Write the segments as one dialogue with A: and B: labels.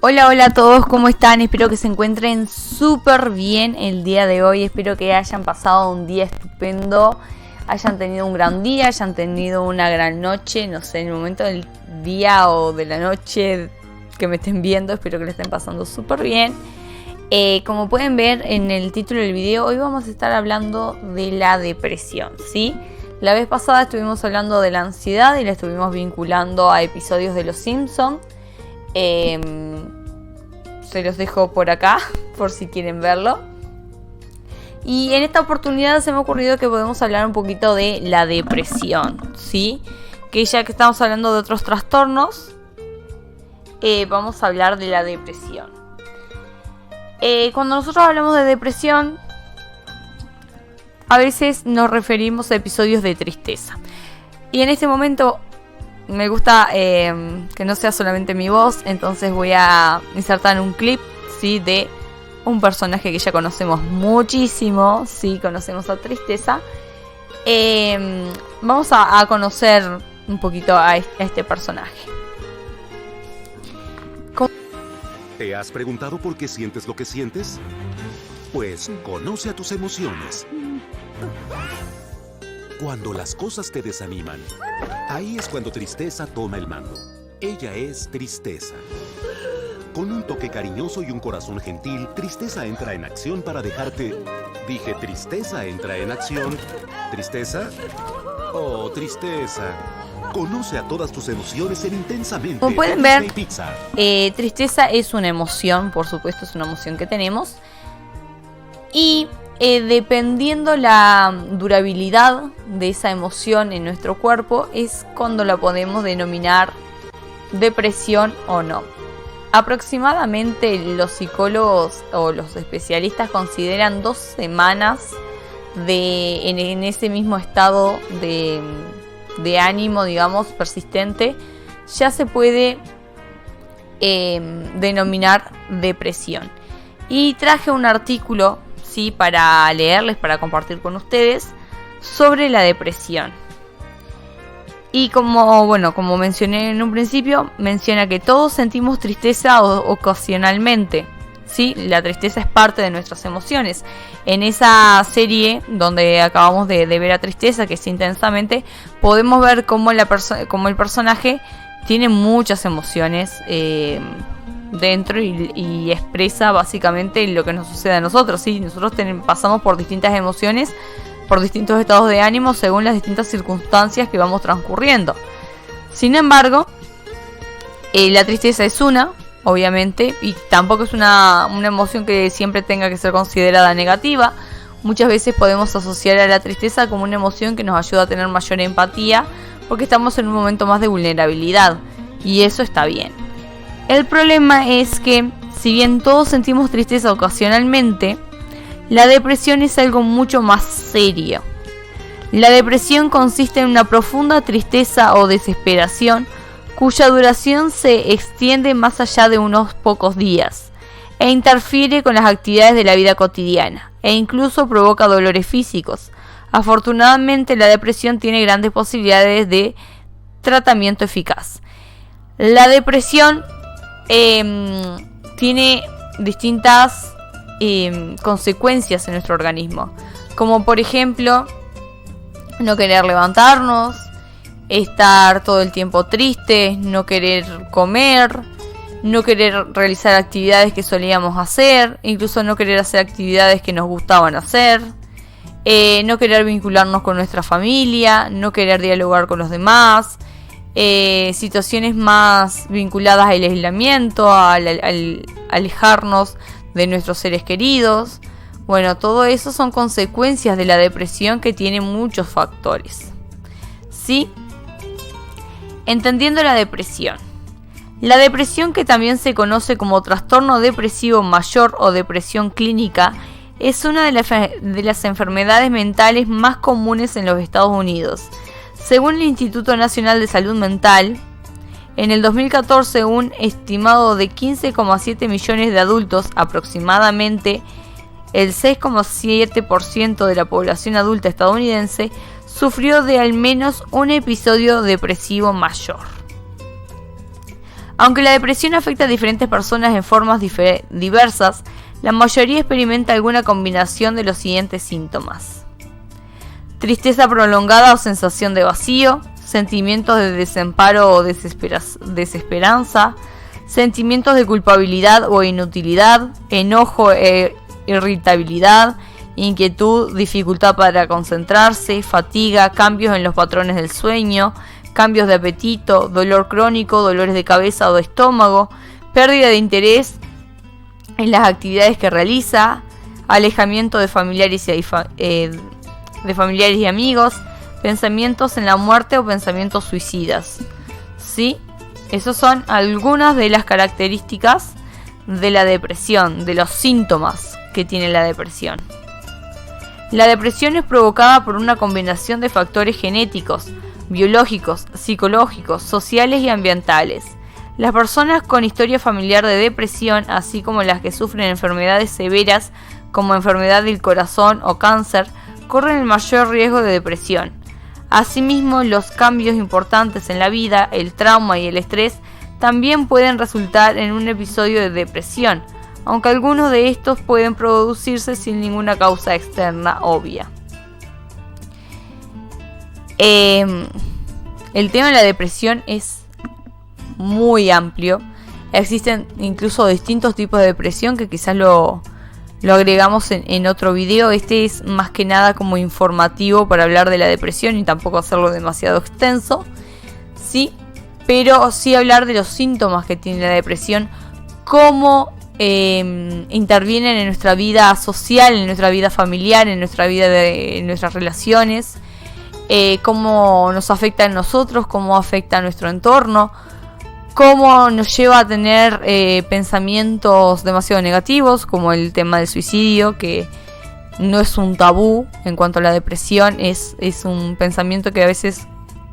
A: Hola, hola a todos, ¿cómo están? Espero que se encuentren súper bien el día de hoy. Espero que hayan pasado un día estupendo, hayan tenido un gran día, hayan tenido una gran noche. No sé, en el momento del día o de la noche que me estén viendo, espero que le estén pasando súper bien. Como pueden ver en el título del video, hoy vamos a estar hablando de la depresión, ¿sí? La vez pasada estuvimos hablando de la ansiedad y la estuvimos vinculando a episodios de Los Simpsons. Se los dejo por acá por si quieren verlo. Y en esta oportunidad se me ha ocurrido que podemos hablar un poquito de la depresión, ¿sí? Que ya que estamos hablando de otros trastornos, vamos a hablar de la depresión. Cuando nosotros hablamos de depresión, a veces nos referimos a episodios de tristeza. Y en este momento me gusta que no sea solamente mi voz, entonces voy a insertar un clip, ¿sí? De un personaje que ya conocemos muchísimo, ¿sí? Conocemos a Tristeza. Vamos a conocer un poquito a este personaje.
B: ¿Te has preguntado por qué sientes lo que sientes? Pues conoce a tus emociones. Cuando las cosas te desaniman, ahí es cuando Tristeza toma el mando. Ella es Tristeza. Con un toque cariñoso y un corazón gentil, Tristeza entra en acción para dejarte... Dije, Tristeza entra en acción. ¿Tristeza? Oh, Tristeza. Conoce a todas tus emociones en Intensamente.
A: Como pueden ver, tristeza es una emoción, por supuesto, es una emoción que tenemos. Y dependiendo la durabilidad de esa emoción en nuestro cuerpo, es cuando la podemos denominar depresión o no. Aproximadamente los psicólogos o los especialistas consideran 2 semanas en ese mismo estado de ánimo, digamos, persistente, ya se puede denominar depresión. Y traje un artículo, ¿sí? Para leerles, para compartir con ustedes sobre la depresión. Y como mencioné en un principio, menciona que todos sentimos tristeza ocasionalmente, ¿sí? La tristeza es parte de nuestras emociones. En esa serie donde acabamos de ver a Tristeza, que es Intensamente, podemos ver cómo el personaje tiene muchas emociones dentro y expresa básicamente lo que nos sucede a nosotros, ¿sí? Nosotros pasamos por distintas emociones, por distintos estados de ánimo según las distintas circunstancias que vamos transcurriendo. Sin embargo, la tristeza es obviamente, y tampoco es una emoción que siempre tenga que ser considerada negativa. Muchas veces podemos asociar a la tristeza como una emoción que nos ayuda a tener mayor empatía, porque estamos en un momento más de vulnerabilidad, y eso está bien. El problema es que, si bien todos sentimos tristeza ocasionalmente, la depresión es algo mucho más serio. La depresión consiste en una profunda tristeza o desesperación cuya duración se extiende más allá de unos pocos días e interfiere con las actividades de la vida cotidiana e incluso provoca dolores físicos. Afortunadamente, la depresión tiene grandes posibilidades de tratamiento eficaz. La depresión tiene distintas consecuencias en nuestro organismo, como por ejemplo no querer levantarnos, estar todo el tiempo triste, no querer comer, no querer realizar actividades que solíamos hacer, incluso no querer hacer actividades que nos gustaban hacer, no querer vincularnos con nuestra familia, no querer dialogar con los demás, situaciones más vinculadas al aislamiento, al alejarnos de nuestros seres queridos. Bueno, todo eso son consecuencias de la depresión, que tiene muchos factores, ¿sí? Entendiendo la depresión. La depresión, que también se conoce como trastorno depresivo mayor o depresión clínica, es una de las enfermedades mentales más comunes en los Estados Unidos. Según el Instituto Nacional de Salud Mental, en el 2014 un estimado de 15,7 millones de adultos, aproximadamente el 6,7% de la población adulta estadounidense, sufrió de al menos un episodio depresivo mayor. Aunque la depresión afecta a diferentes personas en formas diversas, la mayoría experimenta alguna combinación de los siguientes síntomas: tristeza prolongada o sensación de vacío, sentimientos de desamparo o desesperanza, sentimientos de culpabilidad o inutilidad, enojo e irritabilidad, inquietud, dificultad para concentrarse, fatiga, cambios en los patrones del sueño, cambios de apetito, dolor crónico, dolores de cabeza o de estómago, pérdida de interés en las actividades que realiza, alejamiento de familiares y amigos, pensamientos en la muerte o pensamientos suicidas. ¿Sí? Esas son algunas de las características de la depresión, de los síntomas que tiene la depresión. La depresión es provocada por una combinación de factores genéticos, biológicos, psicológicos, sociales y ambientales. Las personas con historia familiar de depresión, así como las que sufren enfermedades severas como enfermedad del corazón o cáncer, corren el mayor riesgo de depresión. Asimismo, los cambios importantes en la vida, el trauma y el estrés también pueden resultar en un episodio de depresión, aunque algunos de estos pueden producirse sin ninguna causa externa obvia. El tema de la depresión es muy amplio. Existen incluso distintos tipos de depresión que quizás lo agregamos en otro video. Este es más que nada como informativo para hablar de la depresión y tampoco hacerlo demasiado extenso. Sí, pero sí hablar de los síntomas que tiene la depresión, cómo intervienen en nuestra vida social, en nuestra vida familiar, en nuestra vida en nuestras relaciones, cómo nos afecta a nosotros, cómo afecta a nuestro entorno, cómo nos lleva a tener pensamientos demasiado negativos, como el tema del suicidio, que no es un tabú en cuanto a la depresión, es un pensamiento que a veces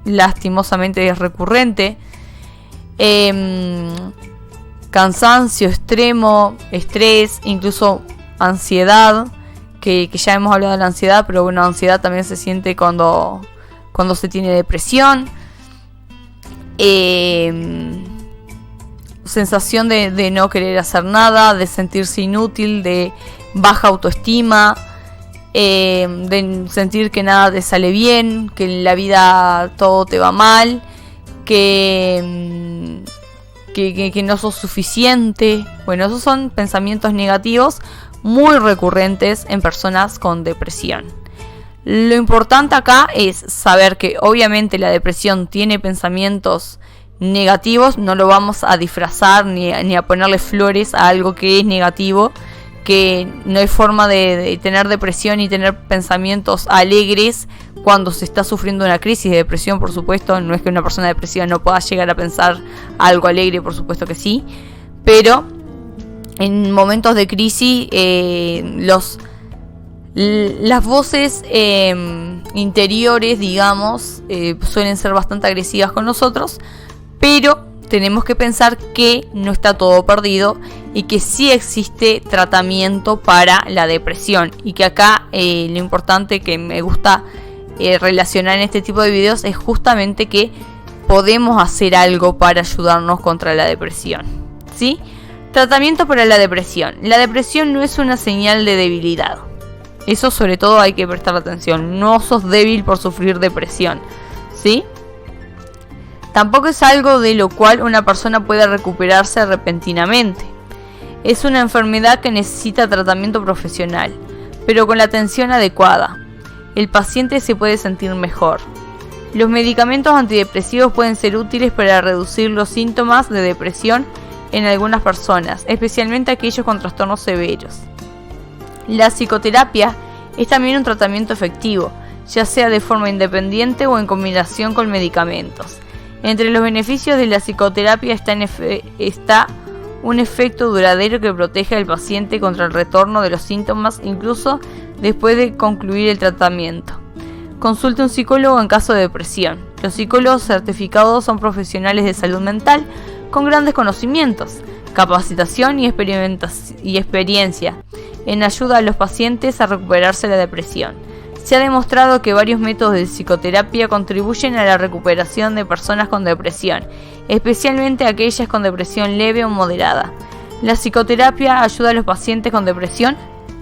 A: lastimosamente es recurrente. Cansancio extremo, estrés, incluso ansiedad, que ya hemos hablado de la ansiedad, pero bueno, ansiedad también se siente cuando se tiene depresión. Sensación de no querer hacer nada, de sentirse inútil, de baja autoestima, de sentir que nada te sale bien, que en la vida todo te va mal, que no sos suficiente. Bueno, esos son pensamientos negativos muy recurrentes en personas con depresión. Lo importante acá es saber que obviamente la depresión tiene pensamientos negativos, no lo vamos a disfrazar ni a ponerle flores a algo que es negativo, que no hay forma de tener depresión y tener pensamientos alegres cuando se está sufriendo una crisis de depresión. Por supuesto, no es que una persona depresiva no pueda llegar a pensar algo alegre, por supuesto que sí, pero en momentos de crisis las voces interiores, digamos, suelen ser bastante agresivas con nosotros, pero tenemos que pensar que no está todo perdido y que sí existe tratamiento para la depresión, y que acá lo importante que me gusta relacionar en este tipo de videos es justamente que podemos hacer algo para ayudarnos contra la depresión, ¿sí? Tratamiento para la depresión. La depresión no es una señal de debilidad. Eso sobre todo hay que prestar atención. No sos débil por sufrir depresión, ¿sí? Tampoco es algo de lo cual una persona pueda recuperarse repentinamente. Es una enfermedad que necesita tratamiento profesional, pero con la atención adecuada. El paciente se puede sentir mejor. Los medicamentos antidepresivos pueden ser útiles para reducir los síntomas de depresión en algunas personas, especialmente aquellos con trastornos severos. La psicoterapia es también un tratamiento efectivo, ya sea de forma independiente o en combinación con medicamentos. Entre los beneficios de la psicoterapia está un efecto duradero que protege al paciente contra el retorno de los síntomas incluso después de concluir el tratamiento. Consulte a un psicólogo en caso de depresión. Los psicólogos certificados son profesionales de salud mental con grandes conocimientos, capacitación y experiencia en ayuda a los pacientes a recuperarse de la depresión. Se ha demostrado que varios métodos de psicoterapia contribuyen a la recuperación de personas con depresión, especialmente aquellas con depresión leve o moderada. La psicoterapia ayuda a los pacientes con depresión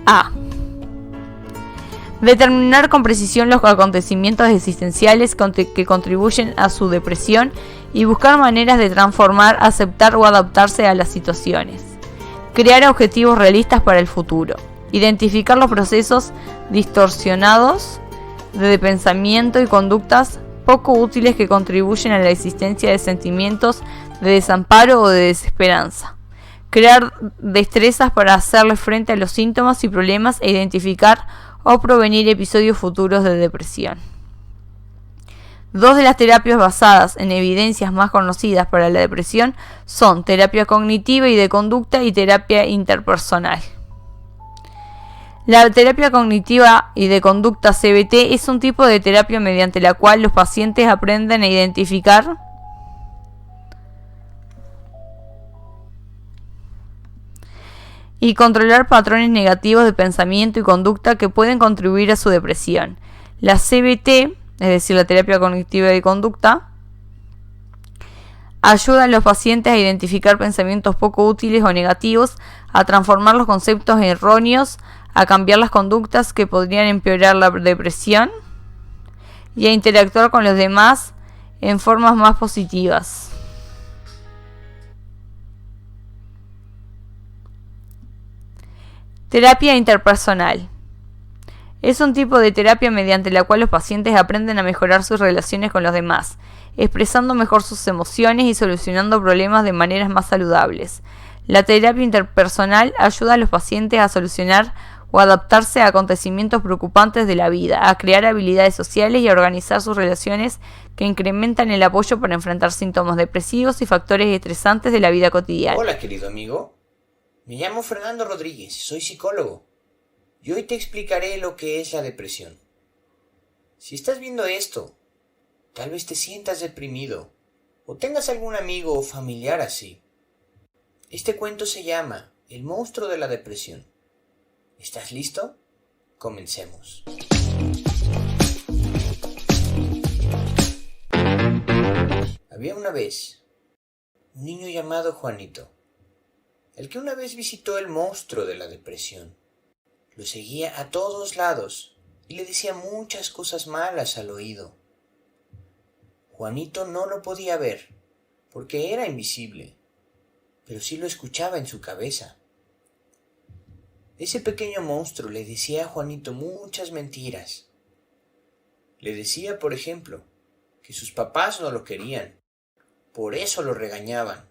A: a determinar con precisión los acontecimientos existenciales que contribuyen a su depresión y buscar maneras de transformar, aceptar o adaptarse a las situaciones. Crear objetivos realistas para el futuro. Identificar los procesos distorsionados de pensamiento y conductas poco útiles que contribuyen a la existencia de sentimientos de desamparo o de desesperanza. Crear destrezas para hacerle frente a los síntomas y problemas e identificar o prevenir episodios futuros de depresión. Dos de las terapias basadas en evidencias más conocidas para la depresión son terapia cognitiva y de conducta y terapia interpersonal. La terapia cognitiva y de conducta CBT es un tipo de terapia mediante la cual los pacientes aprenden a identificar y controlar patrones negativos de pensamiento y conducta que pueden contribuir a su depresión. La CBT, es decir, la terapia cognitiva de conducta, ayuda a los pacientes a identificar pensamientos poco útiles o negativos, a transformar los conceptos erróneos, a cambiar las conductas que podrían empeorar la depresión y a interactuar con los demás en formas más positivas. Terapia interpersonal. Es un tipo de terapia mediante la cual los pacientes aprenden a mejorar sus relaciones con los demás, expresando mejor sus emociones y solucionando problemas de maneras más saludables. La terapia interpersonal ayuda a los pacientes a solucionar o adaptarse a acontecimientos preocupantes de la vida, a crear habilidades sociales y a organizar sus relaciones que incrementan el apoyo para enfrentar síntomas depresivos y factores estresantes de la vida cotidiana.
C: Hola, querido amigo. Me llamo Fernando Rodríguez, soy psicólogo. Y hoy te explicaré lo que es la depresión. Si estás viendo esto, tal vez te sientas deprimido o tengas algún amigo o familiar así. Este cuento se llama El monstruo de la depresión. ¿Estás listo? Comencemos. Había una vez un niño llamado Juanito, el que una vez visitó el monstruo de la depresión. Lo seguía a todos lados y le decía muchas cosas malas al oído. Juanito no lo podía ver, porque era invisible, pero sí lo escuchaba en su cabeza. Ese pequeño monstruo le decía a Juanito muchas mentiras. Le decía, por ejemplo, que sus papás no lo querían, por eso lo regañaban.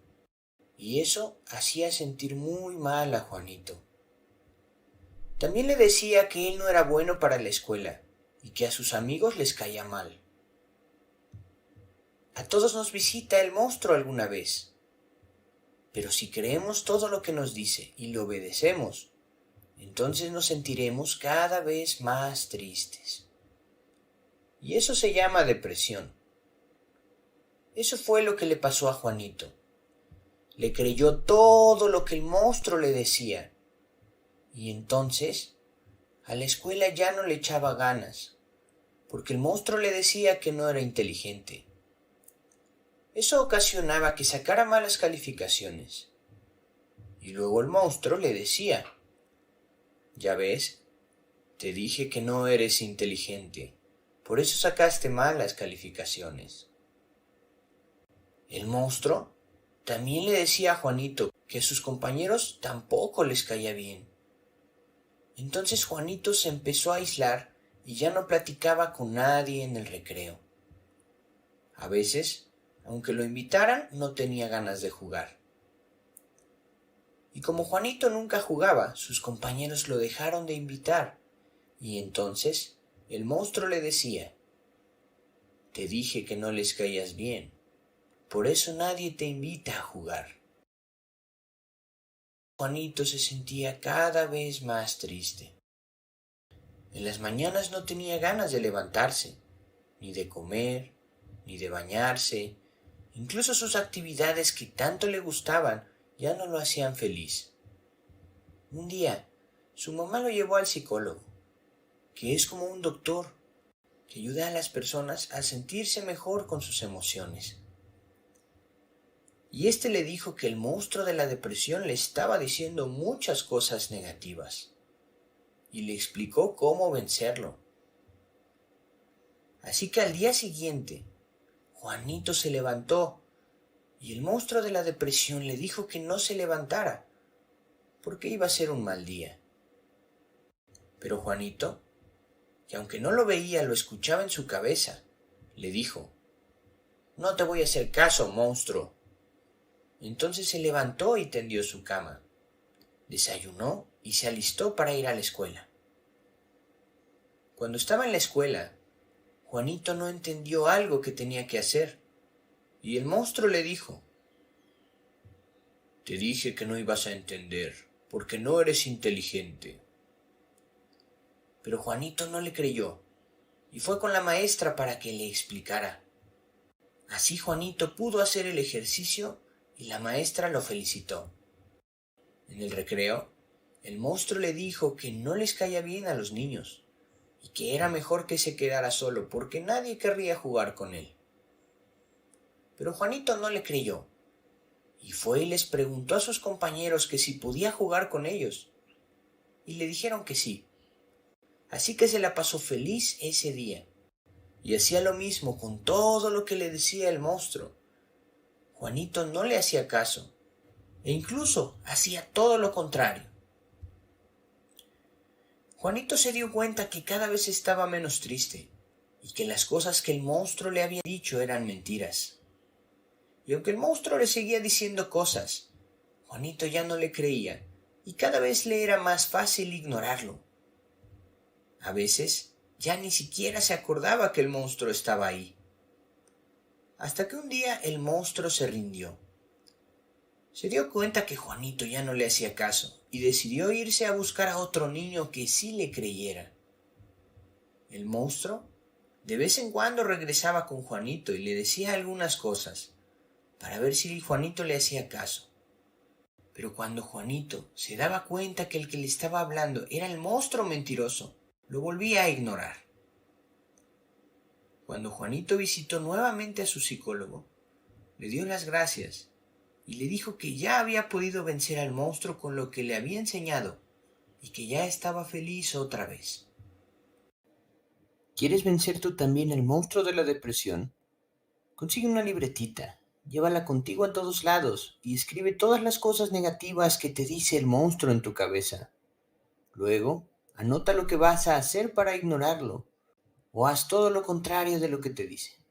C: Y eso hacía sentir muy mal a Juanito. También le decía que él no era bueno para la escuela y que a sus amigos les caía mal. A todos nos visita el monstruo alguna vez. Pero si creemos todo lo que nos dice y lo obedecemos, entonces nos sentiremos cada vez más tristes. Y eso se llama depresión. Eso fue lo que le pasó a Juanito. Le creyó todo lo que el monstruo le decía. Y entonces, a la escuela ya no le echaba ganas, porque el monstruo le decía que no era inteligente. Eso ocasionaba que sacara malas calificaciones. Y luego el monstruo le decía, «Ya ves, te dije que no eres inteligente, por eso sacaste malas calificaciones». El monstruo también le decía a Juanito que a sus compañeros tampoco les caía bien. Entonces Juanito se empezó a aislar y ya no platicaba con nadie en el recreo. A veces, aunque lo invitaran, no tenía ganas de jugar. Y como Juanito nunca jugaba, sus compañeros lo dejaron de invitar. Y entonces el monstruo le decía, «Te dije que no les caías bien. Por eso nadie te invita a jugar». Juanito se sentía cada vez más triste. En las mañanas no tenía ganas de levantarse, ni de comer, ni de bañarse. Incluso sus actividades que tanto le gustaban ya no lo hacían feliz. Un día, su mamá lo llevó al psicólogo, que es como un doctor, que ayuda a las personas a sentirse mejor con sus emociones. y éste le dijo que el monstruo de la depresión le estaba diciendo muchas cosas negativas, y le explicó cómo vencerlo. Así que al día siguiente, Juanito se levantó, y el monstruo de la depresión le dijo que no se levantara, porque iba a ser un mal día. Pero Juanito, que aunque no lo veía, lo escuchaba en su cabeza, le dijo: «No te voy a hacer caso, monstruo». Entonces se levantó y tendió su cama, desayunó y se alistó para ir a la escuela. Cuando estaba en la escuela, Juanito no entendió algo que tenía que hacer, y el monstruo le dijo: «Te dije que no ibas a entender, porque no eres inteligente». Pero Juanito no le creyó, y fue con la maestra para que le explicara. Así Juanito pudo hacer el ejercicio y la maestra lo felicitó. En el recreo, el monstruo le dijo que no les caía bien a los niños y que era mejor que se quedara solo porque nadie querría jugar con él. Pero Juanito no le creyó y fue y les preguntó a sus compañeros que si podía jugar con ellos, y le dijeron que sí. Así que se la pasó feliz ese día y hacía lo mismo con todo lo que le decía el monstruo. Juanito no le hacía caso e incluso hacía todo lo contrario. Juanito se dio cuenta que cada vez estaba menos triste y que las cosas que el monstruo le había dicho eran mentiras. Y aunque el monstruo le seguía diciendo cosas, Juanito ya no le creía y cada vez le era más fácil ignorarlo. A veces ya ni siquiera se acordaba que el monstruo estaba ahí. Hasta que un día el monstruo se rindió. Se dio cuenta que Juanito ya no le hacía caso y decidió irse a buscar a otro niño que sí le creyera. El monstruo de vez en cuando regresaba con Juanito y le decía algunas cosas para ver si Juanito le hacía caso. Pero cuando Juanito se daba cuenta que el que le estaba hablando era el monstruo mentiroso, lo volvía a ignorar. Cuando Juanito visitó nuevamente a su psicólogo, le dio las gracias y le dijo que ya había podido vencer al monstruo con lo que le había enseñado y que ya estaba feliz otra vez. ¿Quieres vencer tú también el monstruo de la depresión? Consigue una libretita, llévala contigo a todos lados y escribe todas las cosas negativas que te dice el monstruo en tu cabeza. Luego, anota lo que vas a hacer para ignorarlo, o haz todo lo contrario de lo que te dice.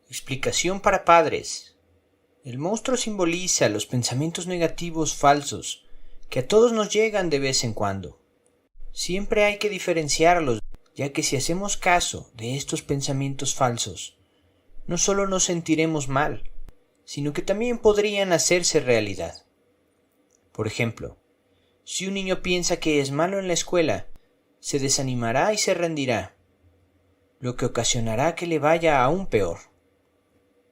C: Explicación para padres. El monstruo simboliza los pensamientos negativos falsos que a todos nos llegan de vez en cuando. Siempre hay que diferenciarlos, ya que si hacemos caso de estos pensamientos falsos, no solo nos sentiremos mal, sino que también podrían hacerse realidad. Por ejemplo, si un niño piensa que es malo en la escuela, se desanimará y se rendirá, lo que ocasionará que le vaya aún peor.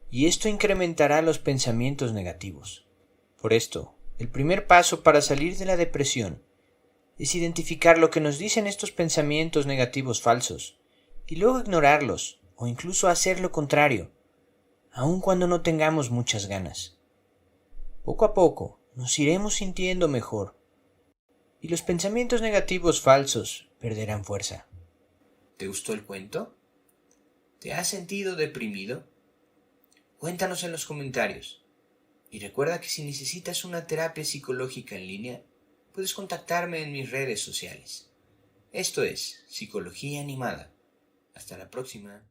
C: Y esto incrementará los pensamientos negativos. Por esto, el primer paso para salir de la depresión es identificar lo que nos dicen estos pensamientos negativos falsos y luego ignorarlos o incluso hacer lo contrario, aun cuando no tengamos muchas ganas. Poco a poco nos iremos sintiendo mejor y los pensamientos negativos falsos perderán fuerza. ¿Te gustó el cuento? ¿Te has sentido deprimido? Cuéntanos en los comentarios. Y recuerda que si necesitas una terapia psicológica en línea, puedes contactarme en mis redes sociales. Esto es Psicología Animada. Hasta la próxima.